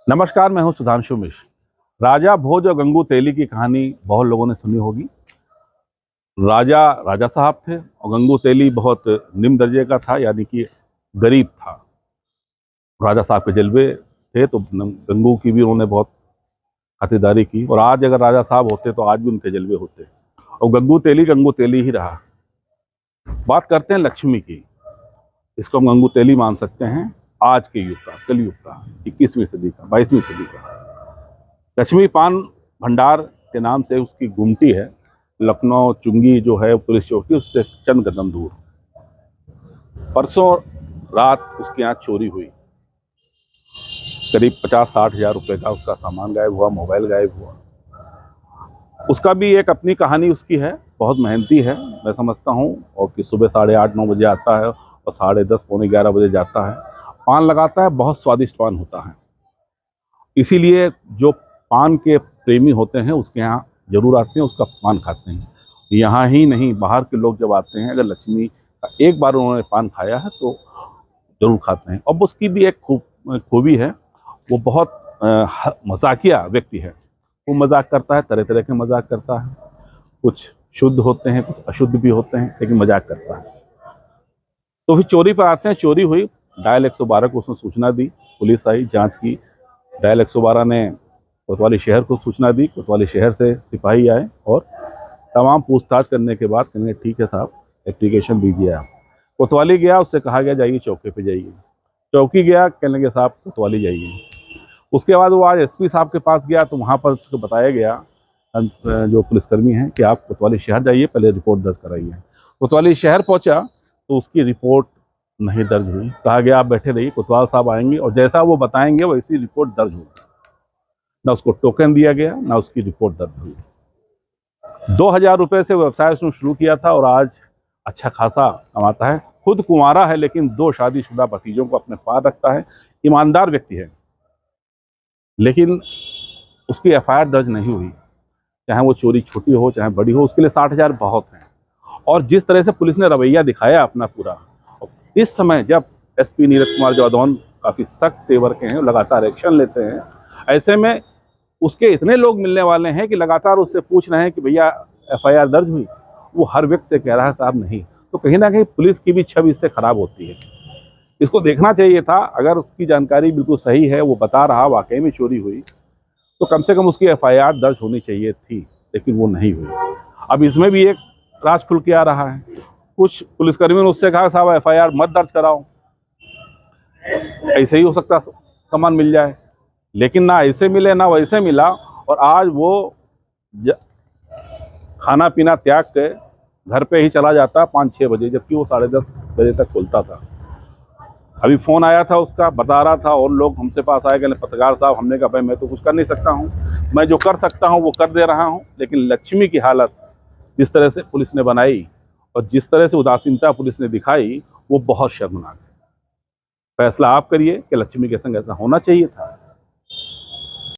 नमस्कार, मैं हूं सुधांशु मिश्र। राजा भोज और गंगू तेली की कहानी बहुत लोगों ने सुनी होगी। राजा राजा साहब थे और गंगू तेली बहुत निम्न दर्जे का था, यानी कि गरीब था। राजा साहब के जलवे थे तो गंगू की भी उन्होंने बहुत खातिरदारी की, और आज अगर राजा साहब होते तो आज भी उनके जलवे होते, और गंगू तेली ही रहा। बात करते हैं लक्ष्मी की। इसको हम गंगू तेली मान सकते हैं आज के युग का, कलयुग का, 21वीं सदी का, 22वीं सदी का। लक्ष्मी पान भंडार के नाम से उसकी गुमटी है। लखनऊ चुंगी जो है पुलिस चौकी, उससे चंद कदम दूर। परसों रात उसके यहाँ चोरी हुई। करीब 50-60 हज़ार रुपये का उसका सामान गायब हुआ, मोबाइल गायब हुआ। उसका भी एक अपनी कहानी उसकी है। बहुत मेहनती है, मैं समझता हूँ, और कि सुबह 8:30-9 बजे आता है और 10:30 पौने 11 बजे जाता है। पान लगाता है, बहुत स्वादिष्ट पान होता है। इसीलिए जो पान के प्रेमी होते हैं उसके यहाँ जरूर आते हैं, उसका पान खाते हैं। यहाँ ही नहीं, बाहर के लोग जब आते हैं, अगर लक्ष्मी का एक बार उन्होंने पान खाया है तो जरूर खाते हैं। अब उसकी भी एक खूबी है, वो बहुत मजाकिया व्यक्ति है। वो मजाक करता है, तरह तरह के मजाक करता है। कुछ शुद्ध होते हैं, कुछ अशुद्ध भी होते हैं, लेकिन मजाक करता है। तो फिर चोरी पर आते हैं। चोरी हुई, डायल 112 को उसने सूचना दी, पुलिस आई, जांच की। डायल 112 ने कोतवाली शहर को सूचना दी, कोतवाली शहर से सिपाही आए और तमाम पूछताछ करने के बाद कहने ठीक है साहब, एप्लीकेशन दीजिए आप। कोतवाली गया, उससे कहा गया जाइए चौकी पे जाइए। चौकी गया, कहने लगे साहब कोतवाली जाइए। उसके बाद वो आज एसपी साहब के पास गया, तो वहाँ पर उसको बताया गया जो पुलिसकर्मी हैं कि आप कोतवाली शहर जाइए, पहले रिपोर्ट दर्ज कराइए। कोतवाली शहर पहुँचा तो उसकी रिपोर्ट नहीं दर्ज हुई। कहा गया आप बैठे रहिए, कोतवाल साहब आएंगे और जैसा वो बताएंगे वैसी रिपोर्ट दर्ज होगी। ना उसको टोकन दिया गया, ना उसकी रिपोर्ट दर्ज हुई। 2000 रुपये से व्यवसाय उसने शुरू किया था और आज अच्छा खासा कमाता है। खुद कुंवारा है, लेकिन 2 शादीशुदा भतीजों को अपने पास रखता है। ईमानदार व्यक्ति है, लेकिन उसकी एफआईआर दर्ज नहीं हुई। चाहे वो चोरी छोटी हो चाहे बड़ी हो, उसके लिए 60,000 बहुत हैं। और जिस तरह से पुलिस ने रवैया दिखाया अपना पूरा, इस समय जब एसपी नीरज कुमार जादौन काफ़ी सख्त तेवर के हैं, लगातार एक्शन लेते हैं, ऐसे में उसके इतने लोग मिलने वाले हैं कि लगातार उससे पूछ रहे हैं कि भैया एफआईआर दर्ज हुई। वो हर व्यक्ति से कह रहा है साहब नहीं। तो कहीं ना कहीं पुलिस की भी छवि इससे खराब होती है। इसको देखना चाहिए था, अगर उसकी जानकारी बिल्कुल सही है, वो बता रहा वाकई में चोरी हुई, तो कम से कम उसकी एफआईआर दर्ज होनी चाहिए थी, लेकिन वो नहीं हुई। अब इसमें भी एक राज खुल के आ रहा है। कुछ पुलिसकर्मियों ने उससे कहा साहब एफआईआर मत दर्ज कराओ, ऐसे ही हो सकता सामान मिल जाए। लेकिन ना ऐसे मिले ना वैसे मिला, और आज वो खाना पीना त्याग के घर पे ही चला जाता 5-6 बजे, जबकि वो 10:30 बजे तक खुलता था। अभी फ़ोन आया था उसका, बता रहा था, और लोग हमसे पास आए, कहने पत्रकार साहब, हमने कहा भाई मैं तो कुछ कर नहीं सकता हूँ, मैं जो कर सकता हूँ वो कर दे रहा हूँ। लेकिन लक्ष्मी की हालत जिस तरह से पुलिस ने बनाई और जिस तरह से उदासीनता पुलिस ने दिखाई, वो बहुत शर्मनाक है। फैसला आप करिए कि लक्ष्मी के संग ऐसा होना चाहिए था